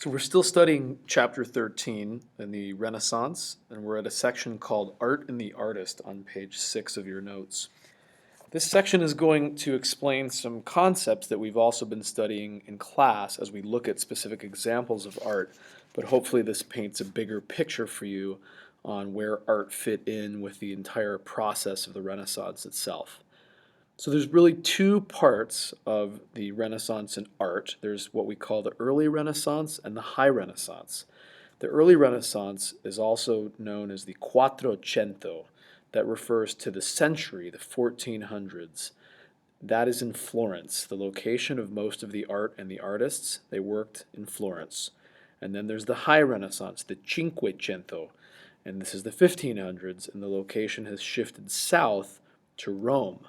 So we're still studying chapter 13 in the Renaissance, and we're at a section called Art and the Artist on page 6 of your notes. This section is going to explain some concepts that we've also been studying in class as we look at specific examples of art, but hopefully this paints a bigger picture for you on where art fit in with the entire process of the Renaissance itself. So there's really two parts of the Renaissance in art. There's what we call the early Renaissance and the high Renaissance. The early Renaissance is also known as the Quattrocento. That refers to the century, the 1400s. That is in Florence, the location of most of the art and the artists. They worked in Florence. And then there's the high Renaissance, the Cinquecento, and this is the 1500s, and the location has shifted south to Rome,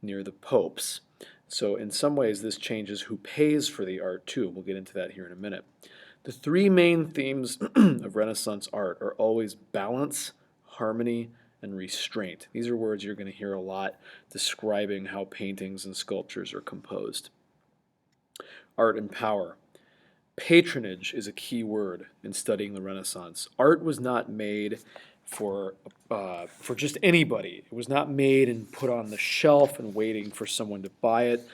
near the popes. So in some ways this changes who pays for the art too. We'll get into that here in a minute. The three main themes of Renaissance art are always balance, harmony, and restraint. These are words you're going to hear a lot describing how paintings and sculptures are composed. Art and power. Patronage is a key word in studying the Renaissance. Art was not made for just anybody. It was not made and put on the shelf and waiting for someone to buy it.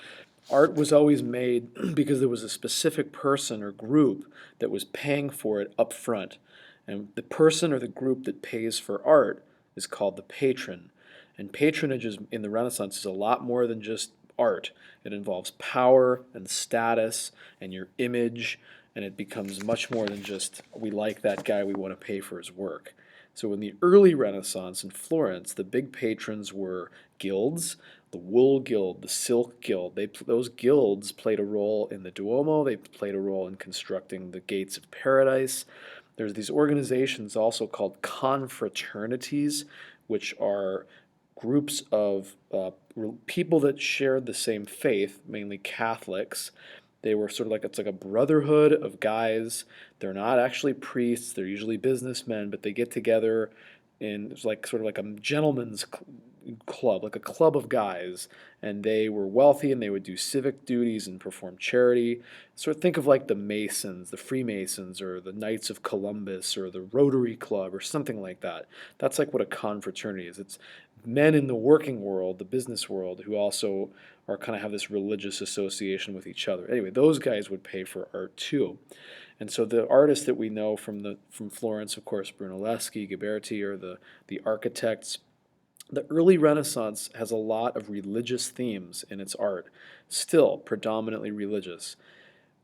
Art was always made because there was a specific person or group that was paying for it up front. And the person or the group that pays for art is called the patron. And patronage in the Renaissance is a lot more than just art. It involves power and status and your image, and it becomes much more than just, we like that guy, we want to pay for his work. So in the early Renaissance in Florence, the big patrons were guilds, the wool guild, the silk guild. Those guilds played a role in the Duomo. They played a role in constructing the gates of paradise. There's these organizations also called confraternities, which are groups of people that shared the same faith, mainly Catholics. They were sort of like, it's like a brotherhood of guys. They're not actually priests, they're usually businessmen, but they get together in, it's like sort of like a gentleman's club, like a club of guys, and they were wealthy and they would do civic duties and perform charity. Sort of think of like the Masons, the Freemasons, or the Knights of Columbus, or the Rotary Club, or something like that. That's like what a confraternity is. It's men in the working world, the business world, who also are kind of have this religious association with each other. Anyway, those guys would pay for art too. And so the artists that we know from Florence, of course, Brunelleschi, Ghiberti, are the architects. The early Renaissance has a lot of religious themes in its art, still predominantly religious.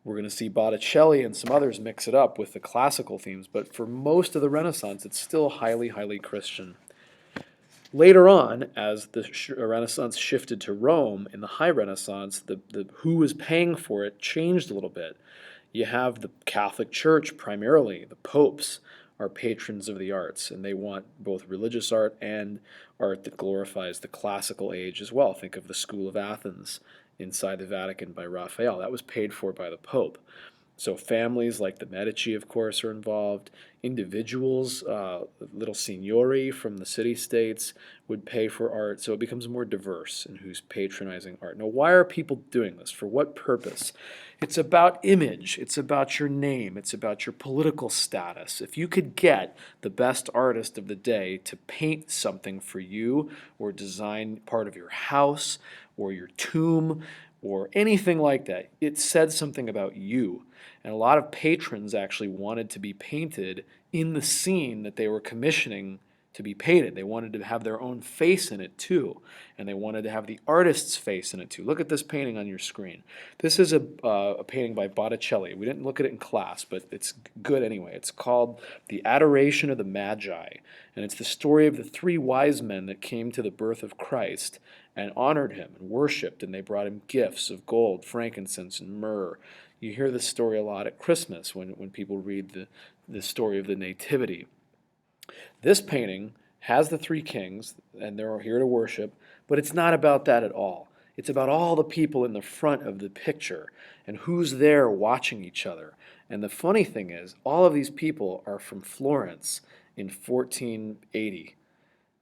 We're going to see Botticelli and some others mix it up with the classical themes, but for most of the Renaissance, it's still highly, highly Christian. Later on, as the Renaissance shifted to Rome in the High Renaissance, the who was paying for it changed a little bit. You have the Catholic Church primarily, the popes are patrons of the arts, and they want both religious art and art that glorifies the classical age as well. Think of the School of Athens inside the Vatican by Raphael. That was paid for by the Pope. So families like the Medici, of course, are involved. Individuals, little signori from the city-states would pay for art. So it becomes more diverse in who's patronizing art. Now, why are people doing this? For what purpose? It's about image. It's about your name. It's about your political status. If you could get the best artist of the day to paint something for you or design part of your house or your tomb or anything like that, it said something about you. And a lot of patrons actually wanted to be painted in the scene that they were commissioning to be painted. They wanted to have their own face in it too, and they wanted to have the artist's face in it too. Look at this painting on your screen. This is a painting by Botticelli. We didn't look at it in class, but it's good anyway. It's called The Adoration of the Magi, and it's the story of the three wise men that came to the birth of Christ and honored him and worshipped, and they brought him gifts of gold, frankincense, and myrrh. You hear this story a lot at Christmas when people read the story of the Nativity. This painting has the three kings, and they're here to worship, but it's not about that at all. It's about all the people in the front of the picture and who's there watching each other. And the funny thing is, all of these people are from Florence in 1480.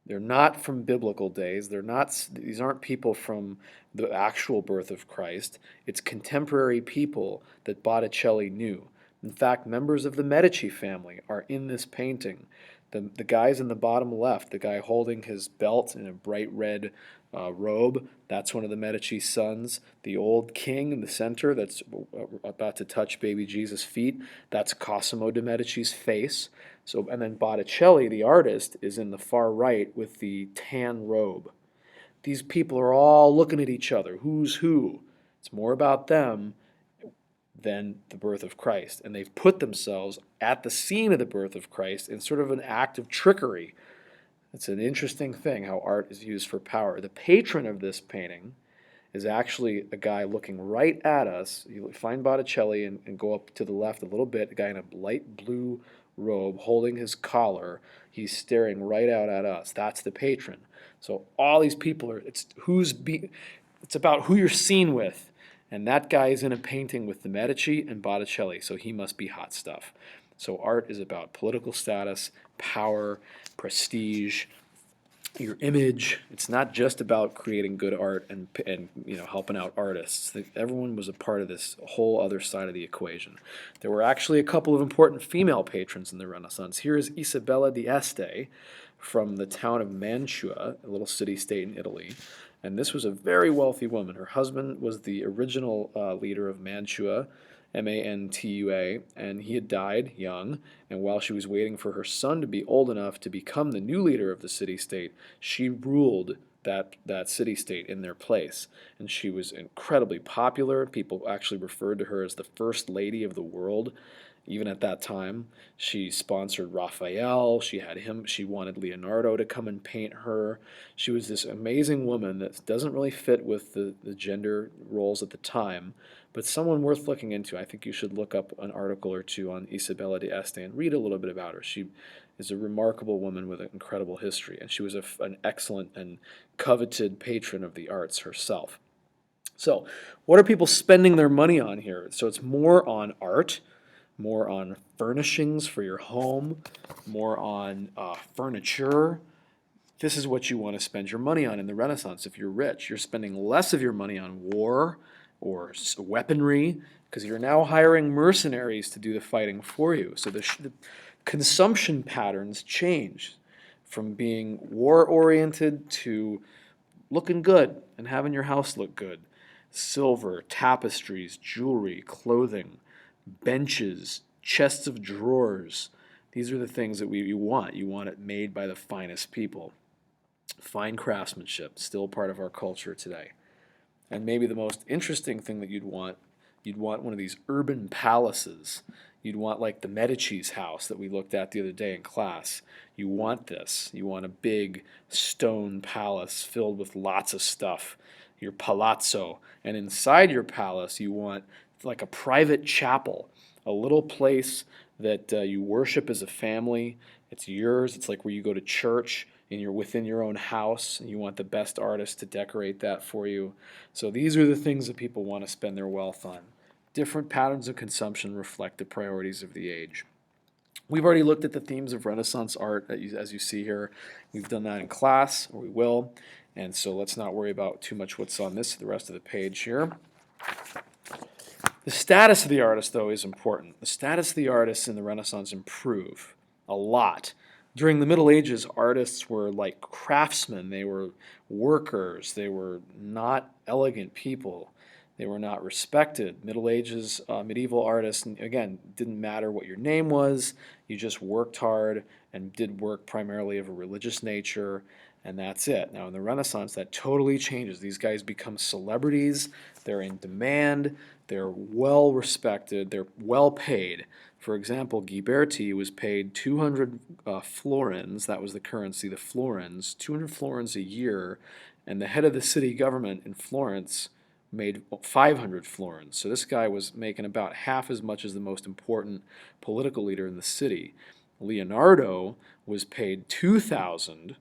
They're not from biblical days. These aren't people from the actual birth of Christ. It's contemporary people that Botticelli knew. In fact, members of the Medici family are in this painting. The guy's in the bottom left, the guy holding his belt in a bright red robe, that's one of the Medici sons. The old king in the center that's about to touch baby Jesus' feet, that's Cosimo de' Medici's face. So, and then Botticelli, the artist, is in the far right with the tan robe. These people are all looking at each other. Who's who? It's more about them than the birth of Christ. And they've put themselves at the scene of the birth of Christ in sort of an act of trickery. It's an interesting thing how art is used for power. The patron of this painting is actually a guy looking right at us. You find Botticelli and go up to the left a little bit, a guy in a light blue robe holding his collar. He's staring right out at us. That's the patron. So all these people are, it's about who you're seen with. And that guy is in a painting with the Medici and Botticelli, so he must be hot stuff. So art is about political status, power, prestige, your image. It's not just about creating good art and helping out artists. Everyone was a part of this whole other side of the equation. There were actually a couple of important female patrons in the Renaissance. Here is Isabella d'Este from the town of Mantua, a little city-state in Italy. And this was a very wealthy woman. Her husband was the original leader of Mantua, Mantua, and he had died young. And while she was waiting for her son to be old enough to become the new leader of the city-state, she ruled that city-state in their place. And she was incredibly popular. People actually referred to her as the first lady of the world. Even at that time, she sponsored Raphael. She wanted Leonardo to come and paint her. She was this amazing woman that doesn't really fit with the gender roles at the time, but someone worth looking into. I think you should look up an article or two on Isabella d'Este and read a little bit about her. She is a remarkable woman with an incredible history, and she was an excellent and coveted patron of the arts herself. So, what are people spending their money on here? So it's more on art, more on furnishings for your home, more on furniture. This is what you want to spend your money on in the Renaissance. If you're rich, you're spending less of your money on war or weaponry because you're now hiring mercenaries to do the fighting for you. So the consumption patterns change from being war-oriented to looking good and having your house look good. Silver, tapestries, jewelry, clothing, benches, chests of drawers. These are the things that you want. You want it made by the finest people. Fine craftsmanship, still part of our culture today. And maybe the most interesting thing that you'd want one of these urban palaces. You'd want like the Medici's house that we looked at the other day in class. You want this. You want a big stone palace filled with lots of stuff. Your palazzo. And inside your palace, you want like a private chapel, a little place that you worship as a family. It's yours. It's like where you go to church and you're within your own house, and you want the best artist to decorate that for you. So these are the things that people want to spend their wealth on. Different patterns of consumption reflect the priorities of the age. We've already looked at the themes of Renaissance art, as you see here. We've done that in class, or we will, and so let's not worry about too much what's on the rest of the page here. The status of the artist, though, is important. The status of the artists in the Renaissance improved a lot. During the Middle Ages, artists were like craftsmen. They were workers. They were not elegant people. They were not respected. Middle Ages, medieval artists, again, didn't matter what your name was. You just worked hard and did work primarily of a religious nature, and that's it. Now, in the Renaissance, that totally changes. These guys become celebrities. They're in demand. They're well respected. They're well paid. For example, Ghiberti was paid 200 florins. That was the currency, the florins, 200 florins a year, and the head of the city government in Florence made 500 florins. So this guy was making about half as much as the most important political leader in the city. Leonardo was paid 2,000.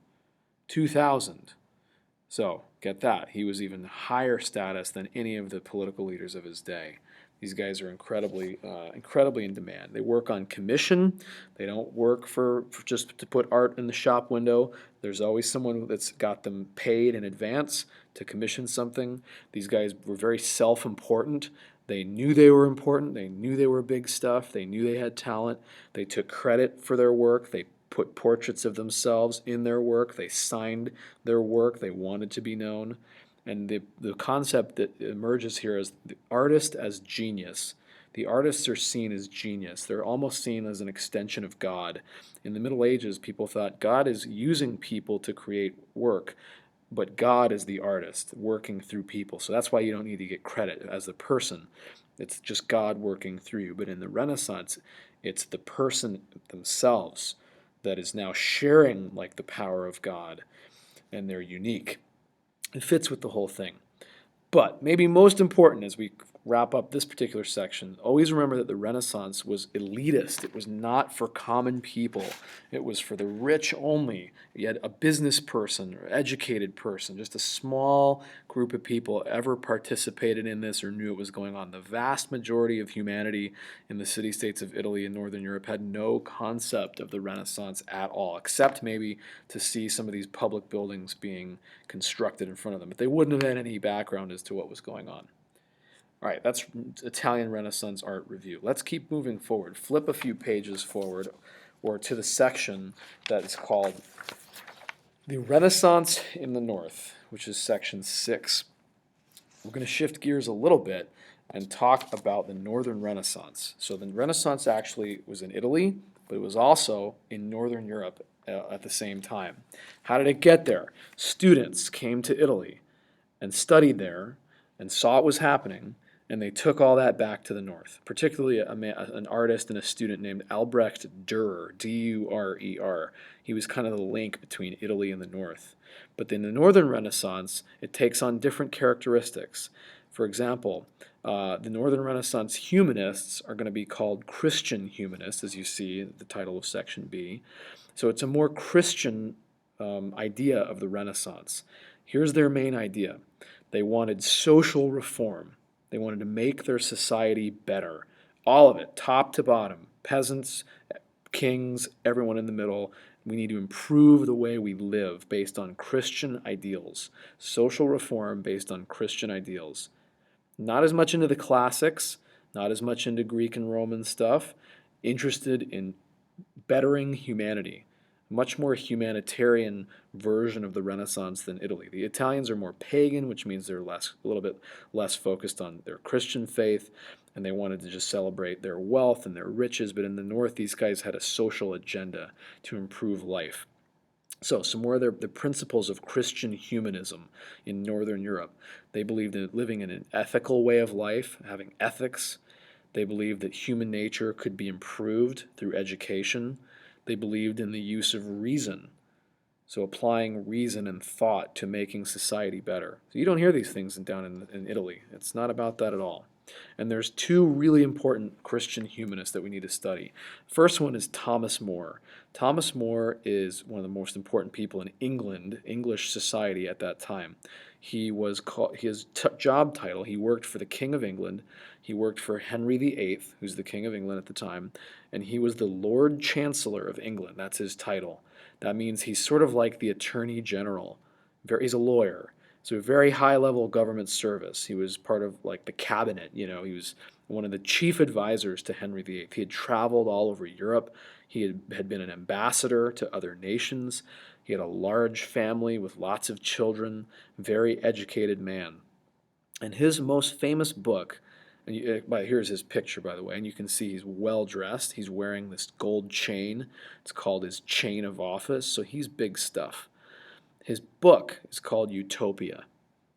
So get that. He was even higher status than any of the political leaders of his day. These guys are incredibly in demand. They work on commission. They don't work for just to put art in the shop window. There's always someone that's got them paid in advance to commission something. These guys were very self-important. They knew they were important. They knew they were big stuff. They knew they had talent. They took credit for their work. They put portraits of themselves in their work. They signed their work. They wanted to be known. And the concept that emerges here is the artist as genius. The artists are seen as genius. They're almost seen as an extension of God. In the Middle Ages, people thought God is using people to create work, but God is the artist working through people. So that's why you don't need to get credit as the person. It's just God working through you. But in the Renaissance, it's the person themselves that is now sharing like the power of God, and they're unique. It fits with the whole thing. But maybe most important as we wrap up this particular section, always remember that the Renaissance was elitist. It was not for common people. It was for the rich only. You had a business person or educated person, just a small group of people ever participated in this or knew it was going on. The vast majority of humanity in the city-states of Italy and Northern Europe had no concept of the Renaissance at all, except maybe to see some of these public buildings being constructed in front of them. But they wouldn't have had any background as to what was going on. All right, that's Italian Renaissance art review. Let's keep moving forward. Flip a few pages forward or to the section that is called The Renaissance in the North, which is section 6. We're going to shift gears a little bit and talk about the Northern Renaissance. So the Renaissance actually was in Italy, but it was also in Northern Europe at the same time. How did it get there? Students came to Italy and studied there and saw what was happening, and they took all that back to the north, particularly an artist and a student named Albrecht Dürer, D-U-R-E-R. He was kind of the link between Italy and the north. But in the Northern Renaissance, it takes on different characteristics. For example, the Northern Renaissance humanists are going to be called Christian humanists, as you see at the title of Section B. So it's a more Christian idea of the Renaissance. Here's their main idea. They wanted social reform. They wanted to make their society better. All of it, top to bottom. Peasants, kings, everyone in the middle. We need to improve the way we live based on Christian ideals. Social reform based on Christian ideals. Not as much into the classics, not as much into Greek and Roman stuff. Interested in bettering humanity. Much more humanitarian version of the Renaissance than Italy. The Italians are more pagan, which means they're a little bit less focused on their Christian faith, and they wanted to just celebrate their wealth and their riches. But in the north, these guys had a social agenda to improve life. So some more of the principles of Christian humanism in Northern Europe. They believed in living in an ethical way of life, having ethics. They believed that human nature could be improved through education. They believed in the use of reason, so applying reason and thought to making society better. So you don't hear these things down in Italy. It's not about that at all. And there's two really important Christian humanists that we need to study. First one is Thomas More. Thomas More is one of the most important people in England, English society at that time. He was called, his job title, he worked for the King of England. He worked for Henry VIII, who's the King of England at the time, and he was the Lord Chancellor of England. That's his title. That means he's sort of like the Attorney General. He's a lawyer. So a very high-level government service. He was part of like the cabinet, he was one of the chief advisors to Henry VIII. He had traveled all over Europe. He had been an ambassador to other nations. He had a large family with lots of children, very educated man. And his most famous book, and here's his picture, by the way, and you can see he's well-dressed. He's wearing this gold chain. It's called his chain of office, so he's big stuff. His book is called Utopia.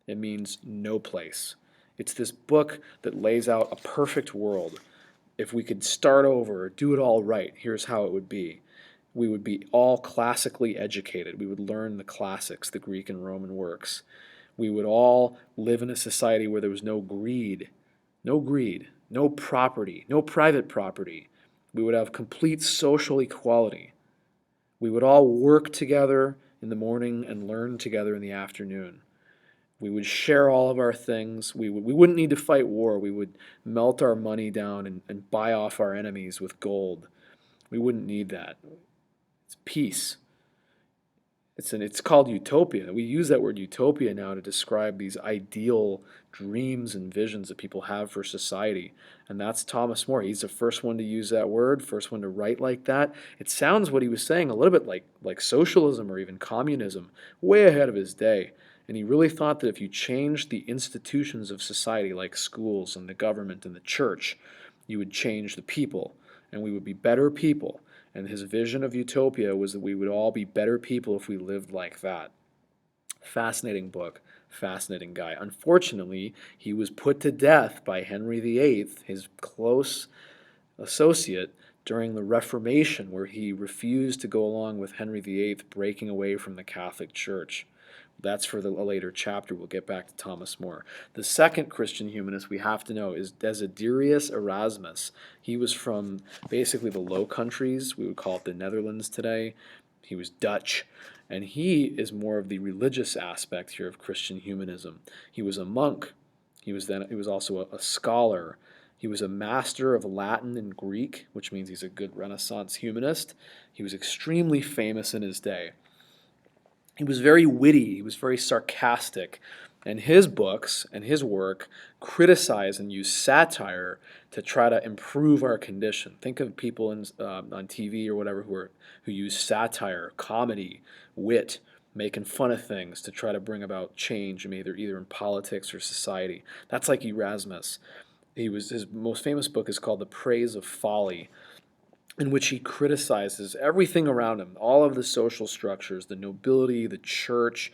It means no place. It's this book that lays out a perfect world. If we could start over, or do it all right, here's how it would be. We would be all classically educated. We would learn the classics, the Greek and Roman works. We would all live in a society where there was no greed, no property, no private property. We would have complete social equality. We would all work together in the morning and learn together in the afternoon. We would share all of our things. We wouldn't need to fight war. We would melt our money down and buy off our enemies with gold. We wouldn't need that. It's peace. It's called utopia. We use that word utopia now to describe these ideal dreams and visions that people have for society. And that's Thomas More. He's the first one to use that word, first one to write like that. It sounds what he was saying a little bit like socialism or even communism, way ahead of his day. And he really thought that if you changed the institutions of society, like schools and the government and the church, you would change the people, and we would be better people. And his vision of utopia was that we would all be better people if we lived like that. Fascinating book, fascinating guy. Unfortunately, he was put to death by Henry VIII, his close associate, during the Reformation, where he refused to go along with Henry VIII breaking away from the Catholic Church. That's for a later chapter. We'll get back to Thomas More. The second Christian humanist we have to know is Desiderius Erasmus. He was from basically the Low Countries. We would call it the Netherlands today. He was Dutch. And he is more of the religious aspect here of Christian humanism. He was a monk. He was also a scholar. He was a master of Latin and Greek, which means he's a good Renaissance humanist. He was extremely famous in his day. He was very witty, he was very sarcastic, and his books and his work criticize and use satire to try to improve our condition. Think of people on TV or whatever who use satire, comedy, wit, making fun of things to try to bring about change, either in politics or society. That's like Erasmus. His most famous book is called The Praise of Folly, in which he criticizes everything around him, all of the social structures, the nobility, the church,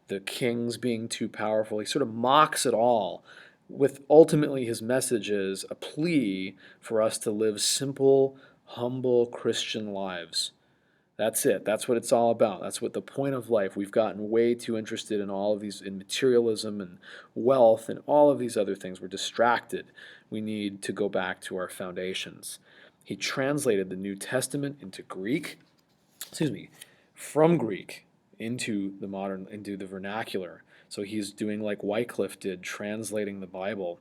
the kings being too powerful. He sort of mocks it all, with ultimately his message is a plea for us to live simple, humble Christian lives. That's it. That's what it's all about. That's what the point of life. We've gotten way too interested in all of these, in materialism and wealth and all of these other things. We're distracted. We need to go back to our foundations. He translated the New Testament into Greek, from Greek into the vernacular. So he's doing like Wycliffe did, translating the Bible.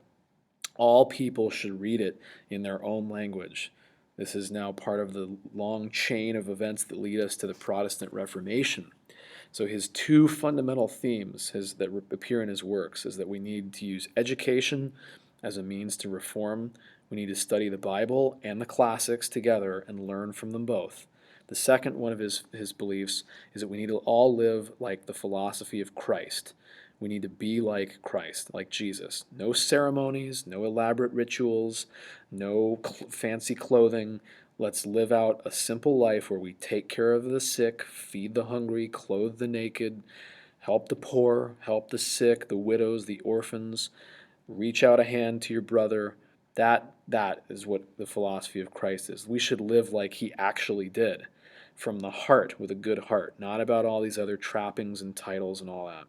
All people should read it in their own language. This is now part of the long chain of events that lead us to the Protestant Reformation. So his two fundamental themes that appear in his works is that we need to use education as a means to reform. We need to study the Bible and the classics together and learn from them both. The second one of his beliefs is that we need to all live like the philosophy of Christ. We need to be like Christ, like Jesus. No ceremonies, no elaborate rituals, no fancy clothing. Let's live out a simple life where we take care of the sick, feed the hungry, clothe the naked, help the poor, help the sick, the widows, the orphans. Reach out a hand to your brother. That is what the philosophy of Christ is. We should live like he actually did, from the heart, with a good heart, not about all these other trappings and titles and all that.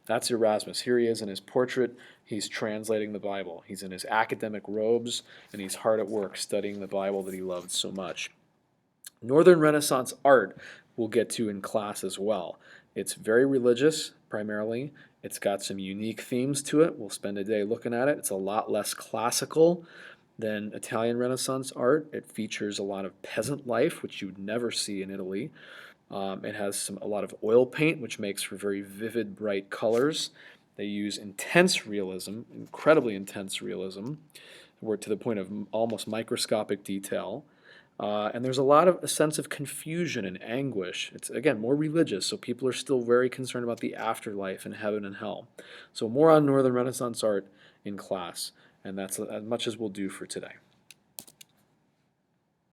That's Erasmus. Here he is in his portrait. He's translating the Bible. He's in his academic robes, and he's hard at work studying the Bible that he loved so much. Northern Renaissance art we'll get to in class as well. It's very religious, primarily. It's got some unique themes to it. We'll spend a day looking at it. It's a lot less classical than Italian Renaissance art. It features a lot of peasant life, which you would never see in Italy. It has a lot of oil paint, which makes for very vivid, bright colors. They use intense realism, incredibly intense realism, we're to the point of almost microscopic detail. And there's a sense of confusion and anguish. It's, again, more religious, so people are still very concerned about the afterlife and heaven and hell. So more on Northern Renaissance art in class, and that's as much as we'll do for today.